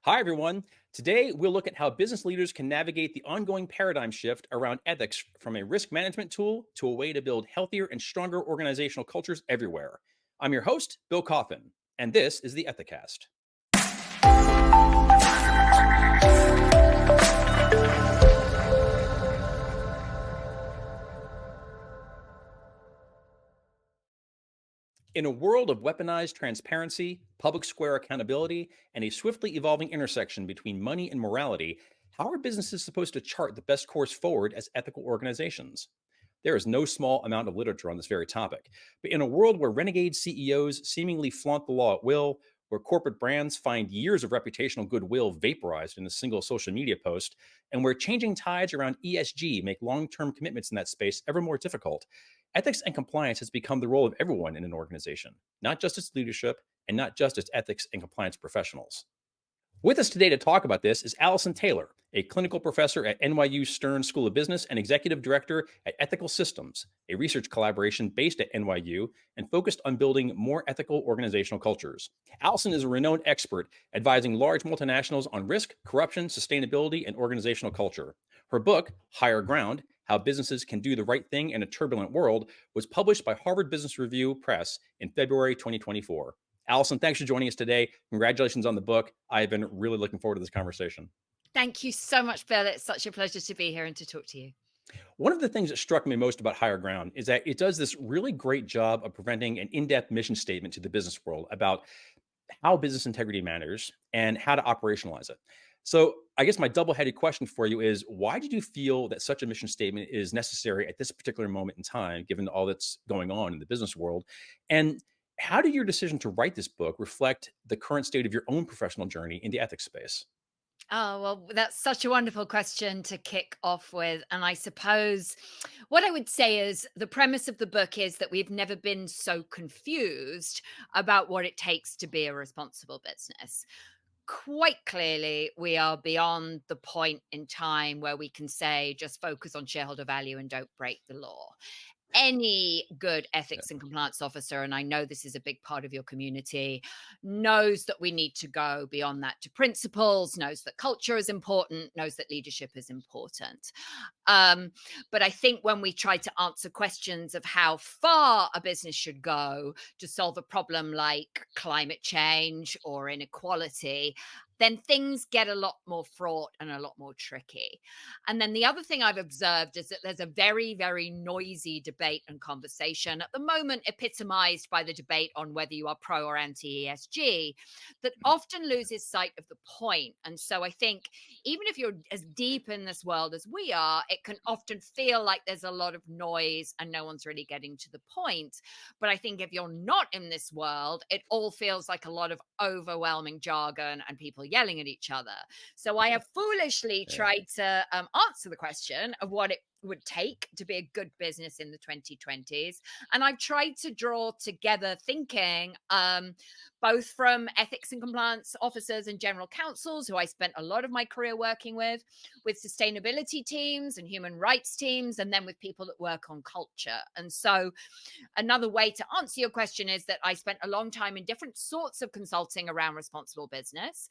Hi, everyone. Today, we'll look at how business leaders can navigate the ongoing paradigm shift around ethics from a risk management tool to a way to build healthier and stronger organizational cultures everywhere. I'm your host, Bill Coffin, and this is the Ethicast. In a world of weaponized transparency, public square accountability, and a swiftly evolving intersection between money and morality, how are businesses supposed to chart the best course forward as ethical organizations? There is no small amount of literature on this very topic. But in a world where renegade CEOs seemingly flaunt the law at will, where corporate brands find years of reputational goodwill vaporized in a single social media post, and where changing tides around ESG make long term commitments in that space ever more difficult, ethics and compliance has become the role of everyone in an organization, not just its leadership and not just its ethics and compliance professionals. With us today to talk about this is Alison Taylor, a clinical professor at NYU Stern School of Business and executive director at Ethical Systems, a research collaboration based at NYU and focused on building more ethical organizational cultures. Allison is a renowned expert advising large multinationals on risk, corruption, sustainability, and organizational culture. Her book, Higher Ground: How Businesses Can Do the Right Thing in a Turbulent World, was published by Harvard Business Review Press in February 2024. Allison, thanks for joining us today. Congratulations on the book. I've been really looking forward to this conversation. Thank you so much, Bill. It's such a pleasure to be here and to talk to you. One of the things that struck me most about Higher Ground is that it does this really great job of presenting an in-depth mission statement to the business world about how business integrity matters and how to operationalize it. So, I guess my double-headed question for you is, why did you feel that such a mission statement is necessary at this particular moment in time, given all that's going on in the business world? And how did your decision to write this book reflect the current state of your own professional journey in the ethics space? Oh, well, that's such a wonderful question to kick off with. And I suppose what I would say is the premise of the book is that we've never been so confused about what it takes to be a responsible business. Quite clearly, we are beyond the point in time where we can say just focus on shareholder value and don't break the law. Any good Yeah. ethics and compliance officer, and I know this is a big part of your community, knows that we need to go beyond that to principles, knows that culture is important, knows that leadership is important. Um, but I think when we try to answer questions of how far a business should go to solve a problem like climate change or inequality, then things get a lot more fraught and a lot more tricky. And then the other thing I've observed is that there's a very, very noisy debate and conversation at the moment, epitomized by the debate on whether you are pro or anti ESG, that often loses sight of the point. And so I think even if you're as deep in this world as we are, it can often feel like there's a lot of noise and no one's really getting to the point. But I think if you're not in this world, it all feels like a lot of overwhelming jargon and people yelling at each other. So I have foolishly Yeah. tried to answer the question of what it would take to be a good business in the 2020s. And I've tried to draw together thinking both from ethics and compliance officers and general counsels, who I spent a lot of my career working with sustainability teams and human rights teams, and then with people that work on culture. And so another way to answer your question is that I spent a long time in different sorts of consulting around responsible business,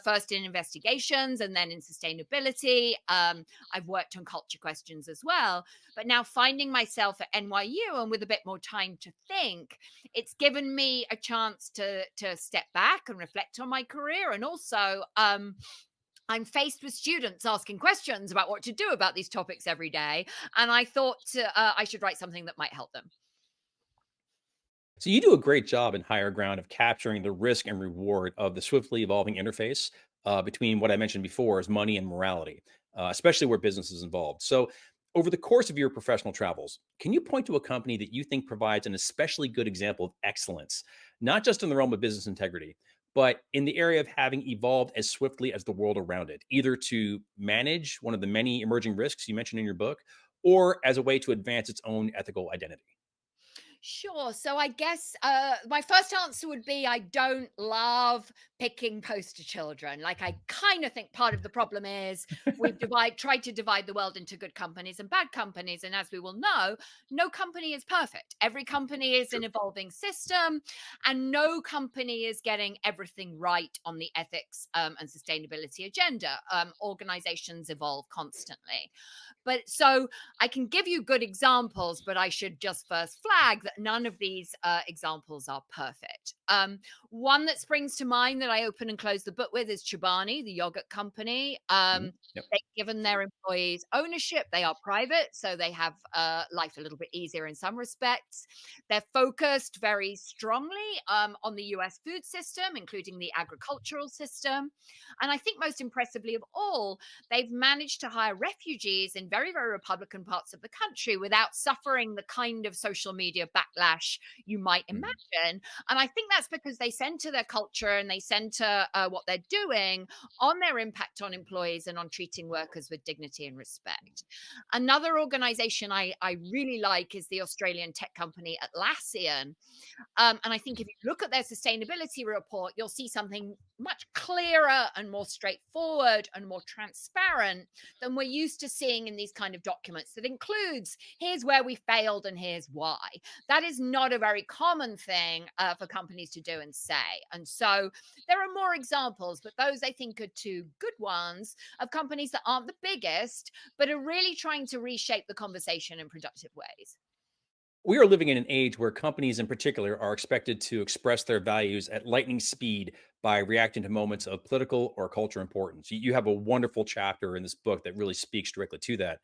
first in investigations and then in sustainability. I've worked on culture questions as well. But now finding myself at NYU and with a bit more time to think, it's given me a chance to step back and reflect on my career. And also, I'm faced with students asking questions about what to do about these topics every day. And I thought I should write something that might help them. So you do a great job in Higher Ground of capturing the risk and reward of the swiftly evolving interface between what I mentioned before as money and morality, especially where business is involved. So over the course of your professional travels, can you point to a company that you think provides an especially good example of excellence, not just in the realm of business integrity, but in the area of having evolved as swiftly as the world around it, either to manage one of the many emerging risks you mentioned in your book, or as a way to advance its own ethical identity? Sure. So I guess my first answer would be I don't love picking poster children. Like I kind of think part of the problem is tried to divide the world into good companies and bad companies, and as we will know, no company is perfect. Every company is an True. evolving system, and no company is getting everything right on the ethics and sustainability agenda. Organizations evolve constantly. But so I can give you good examples, but I should just first flag that none of these examples are perfect. One that springs to mind that I open and close the book with is Chobani, the yogurt company. Mhm. Yep. They've given their employees ownership. They are private, so they have life a little bit easier in some respects. They're focused very strongly on the US food system, including the agricultural system. And I think most impressively of all, they've managed to hire refugees in very, very Republican parts of the country without suffering the kind of social media backlash you might Mhm. imagine. And I think that's because they center their culture and they center what they're doing on their impact on employees and on treating workers with dignity and respect. Another organization I really like is the Australian tech company Atlassian. And I think if you look at their sustainability report, you'll see something much clearer and more straightforward and more transparent than we're used to seeing in these kind of documents that includes here's where we failed and here's why. That is not a very common thing for companies to do and say. And so there are more examples, but those I think are two good ones of companies that aren't the biggest, but are really trying to reshape the conversation in productive ways. We are living in an age where companies in particular are expected to express their values at lightning speed by reacting to moments of political or cultural importance. You have a wonderful chapter in this book that really speaks directly to that.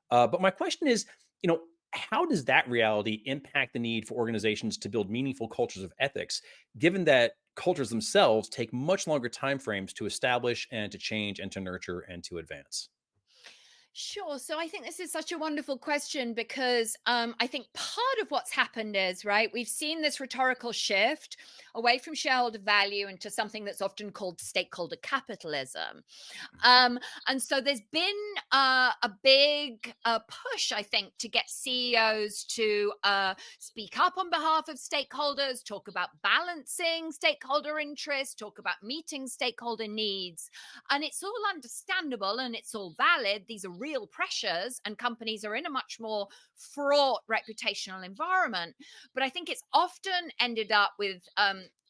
But my question is, you know, how does that reality impact the need for organizations to build meaningful cultures of ethics, given that cultures themselves take much longer time frames to establish and to change and to nurture and to advance? Sure. So I think this is such a wonderful question because I think part of what's happened is, right, we've seen this rhetorical shift away from shareholder value into something that's often called stakeholder capitalism. And so there's been a big push, I think, to get CEOs to speak up on behalf of stakeholders, talk about balancing stakeholder interests, talk about meeting stakeholder needs. And it's all understandable and it's all valid. These are real pressures, and companies are in a much more fraught reputational environment. But I think it's often ended up with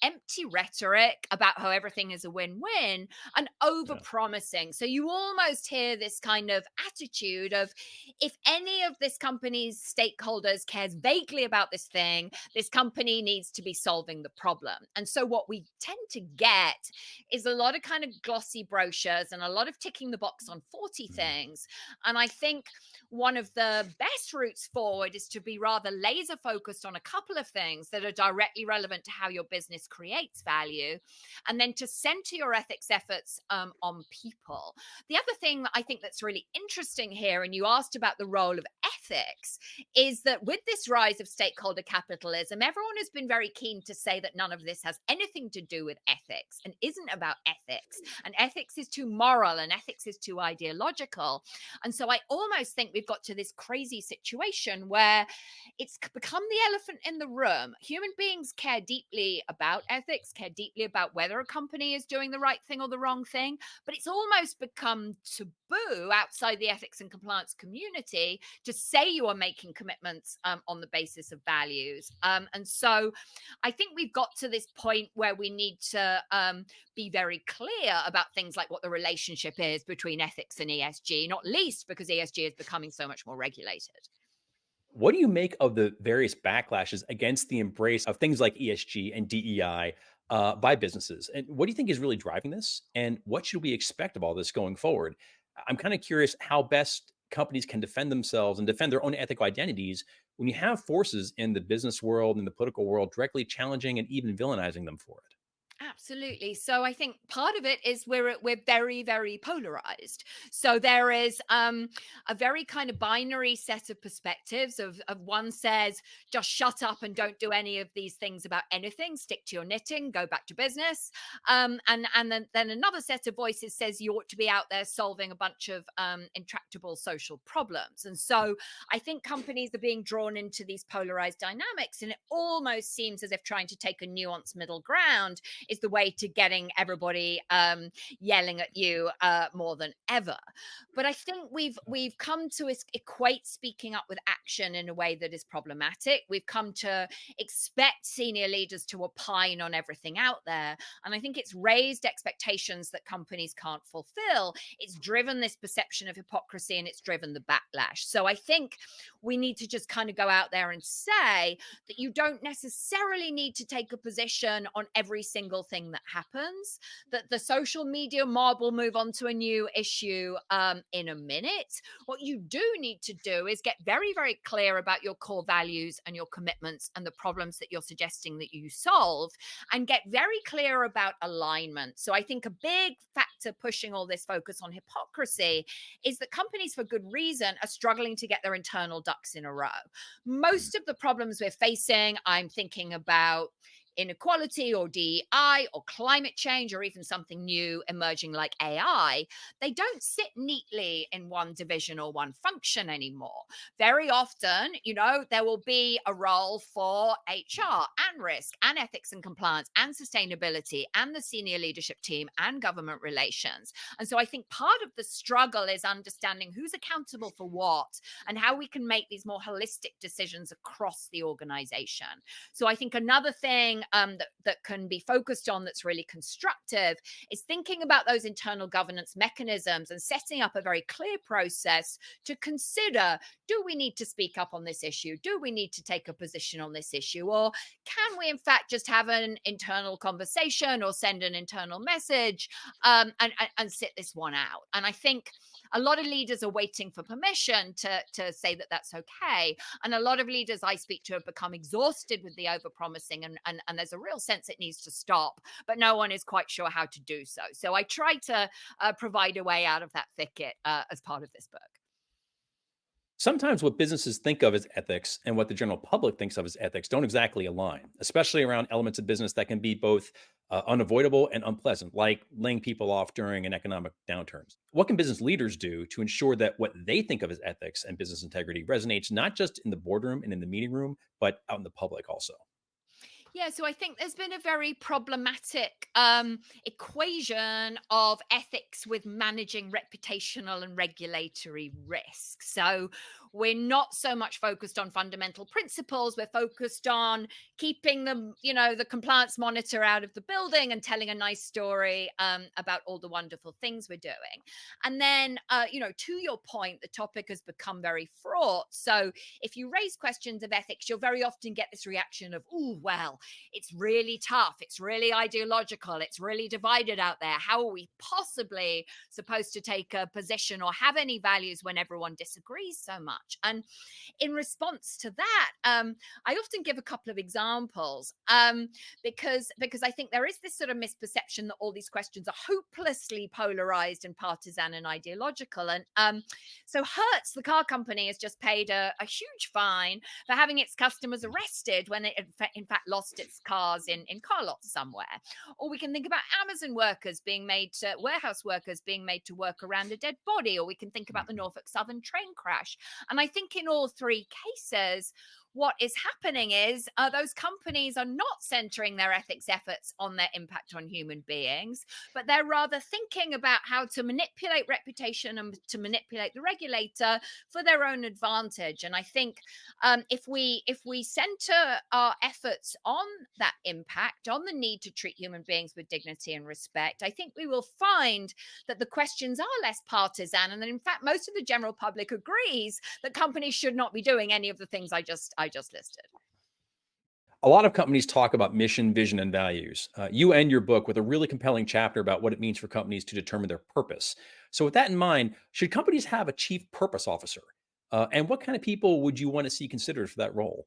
empty rhetoric about how everything is a win-win and over Yeah. promising. So you almost hear this kind of attitude of if any of this company's stakeholders cares vaguely about this thing, this company needs to be solving the problem. And so what we tend to get is a lot of kind of glossy brochures and a lot of ticking the box on 40 Mhm. things. And I think one of the best routes forward is to be rather laser focused on a couple of things that are directly relevant to how your business creates value, and then to center your ethics efforts on people. The other thing that I think that's really interesting here, and you asked about the role of ethics, is that with this rise of stakeholder capitalism, everyone has been very keen to say that none of this has anything to do with ethics and isn't about ethics. And ethics is too moral and ethics is too ideological. And so I almost think we've got to this crazy situation where it's become the elephant in the room. Human beings care deeply about ethics, care deeply about whether a company is doing the right thing or the wrong thing, but it's almost become taboo outside the ethics and compliance community to say you are making commitments on the basis of values. And so I think we've got to this point where we need to be very clear about things like what the relationship is between ethics and ESG, not least because ESG is becoming so much more regulated. What do you make of the various backlashes against the embrace of things like ESG and DEI by businesses? And what do you think is really driving this? And what should we expect of all this going forward? I'm kind of curious how best companies can defend themselves and defend their own ethical identities when you have forces in the business world and the political world directly challenging and even villainizing them for it. Absolutely. So I think part of it is we're very very polarized. So there is a very kind of binary set of perspectives of one says just shut up and don't do any of these things about anything, stick to your knitting, go back to business. And then another set of voices says you ought to be out there solving a bunch of intractable social problems. And so I think companies are being drawn into these polarized dynamics, and it almost seems as if trying to take a nuanced middle ground is the way to getting everybody yelling at you more than ever. But I think we've come to equate speaking up with action in a way that is problematic. We've come to expect senior leaders to opine on everything out there, and I think it's raised expectations that companies can't fulfill. It's driven this perception of hypocrisy, and it's driven the backlash. So I think we need to just kind of go out there and say that you don't necessarily need to take a position on every single thing that happens, that the social media mob will move on to a new issue in a minute. What you do need to do is get very, very clear about your core values and your commitments and the problems that you're suggesting that you solve, and get very clear about alignment. So I think a big factor pushing all this focus on hypocrisy is that companies, for good reason, are struggling to get their internal ducks in a row. Most of the problems we're facing, I'm thinking about inequality or DEI or climate change or even something new emerging like AI, they don't sit neatly in one division or one function anymore. Very often, there will be a role for HR and risk and ethics and compliance and sustainability and the senior leadership team and government relations. And so I think part of the struggle is understanding who's accountable for what and how we can make these more holistic decisions across the organization. So I think another thing that can be focused on that's really constructive is thinking about those internal governance mechanisms and setting up a very clear process to consider, do we need to speak up on this issue? Do we need to take a position on this issue? Or can we, in fact, just have an internal conversation or send an internal message and sit this one out? And I think a lot of leaders are waiting for permission to say that that's okay. And a lot of leaders I speak to have become exhausted with the overpromising, and there's a real sense it needs to stop, but no one is quite sure how to do so. So I try to provide a way out of that thicket as part of this book. Sometimes what businesses think of as ethics and what the general public thinks of as ethics don't exactly align, especially around elements of business that can be both unavoidable and unpleasant, like laying people off during an economic downturn. What can business leaders do to ensure that what they think of as ethics and business integrity resonates not just in the boardroom and in the meeting room, but out in the public also? Yeah, so I think there's been a very problematic equation of ethics with managing reputational and regulatory risk. So we're not so much focused on fundamental principles. We're focused on keeping the compliance monitor out of the building and telling a nice story about all the wonderful things we're doing. And then, to your point, the topic has become very fraught. So if you raise questions of ethics, you'll very often get this reaction of, oh, well, it's really tough. It's really ideological. It's really divided out there. How are we possibly supposed to take a position or have any values when everyone disagrees so much? And in response to that, I often give a couple of examples because I think there is this sort of misperception that all these questions are hopelessly polarized and partisan and ideological. And so Hertz, the car company, has just paid a huge fine for having its customers arrested when it in fact lost its cars in car lots somewhere. Or we can think about Amazon workers being made to, warehouse workers being made to work around a dead body, or we can think about the Norfolk Southern train crash. And I think in all three cases, what is happening is those companies are not centering their ethics efforts on their impact on human beings, but they're rather thinking about how to manipulate reputation and to manipulate the regulator for their own advantage. And I think if we center our efforts on that impact, on the need to treat human beings with dignity and respect, I think we will find that the questions are less partisan, and that in fact most of the general public agrees that companies should not be doing any of the things I just listed. A lot of companies talk about mission, vision, and values. You end your book with a really compelling chapter about what it means for companies to determine their purpose. So, with that in mind, should companies have a chief purpose officer? And what kind of people would you want to see considered for that role?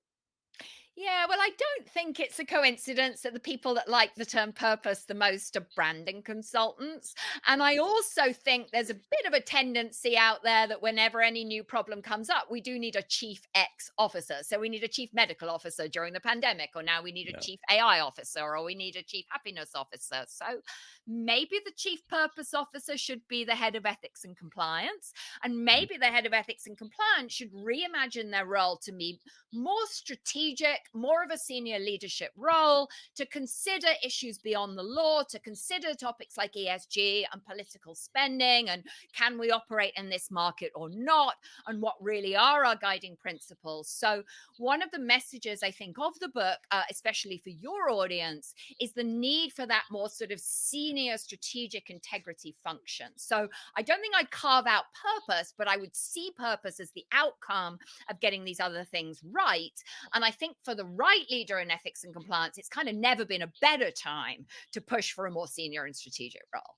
Yeah, well, I don't think it's a coincidence that the people that like the term purpose the most are branding consultants. And I also think there's a bit of a tendency out there that whenever any new problem comes up, we do need a chief X officer. So we need a chief medical officer during the pandemic, or now we need a Yeah. chief AI officer, or we need a chief happiness officer. So maybe the chief purpose officer should be the head of ethics and compliance. And Mhm. maybe the head of ethics and compliance should reimagine their role to be more strategic, more of a senior leadership role, to consider issues beyond the law, to consider topics like ESG and political spending, and can we operate in this market or not, and what really are our guiding principles. So, one of the messages I think of the book, especially for your audience, is the need for that more sort of senior strategic integrity function. So, I don't think I'd carve out purpose, but I would see purpose as the outcome of getting these other things right. And I think for the right leader in ethics and compliance, it's kind of never been a better time to push for a more senior and strategic role.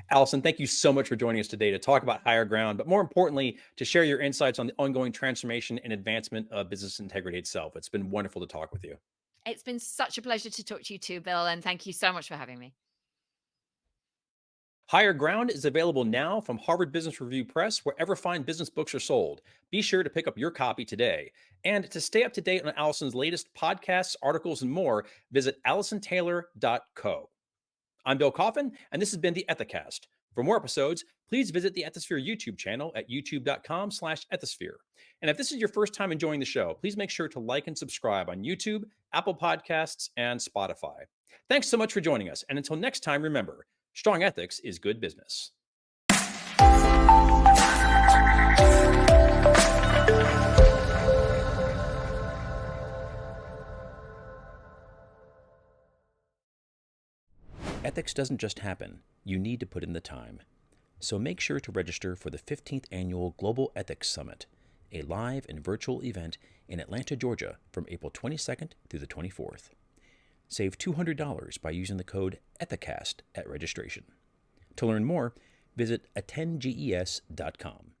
Allison, thank you so much for joining us today to talk about higher ground, but more importantly, to share your insights on the ongoing transformation and advancement of business integrity itself. It's been wonderful to talk with you. It's been such a pleasure to talk to you too, Bill, and thank you so much for having me. Higher Ground is available now from Harvard Business Review Press, wherever fine business books are sold. Be sure to pick up your copy today. And to stay up to date on Allison's latest podcasts, articles, and more, visit AllisonTaylor.co. I'm Bill Coffin, and this has been the Ethicast. For more episodes, please visit the Ethisphere YouTube channel at youtube.com/ethisphere. And if this is your first time enjoying the show, please make sure to like and subscribe on YouTube, Apple Podcasts, and Spotify. Thanks so much for joining us. And until next time, remember, strong ethics is good business. Ethics doesn't just happen. You need to put in the time. So make sure to register for the 15th Annual Global Ethics Summit, a live and virtual event in Atlanta, Georgia from April 22nd through the 24th. Save $200 by using the code ETHICAST at registration. To learn more, visit attendges.com.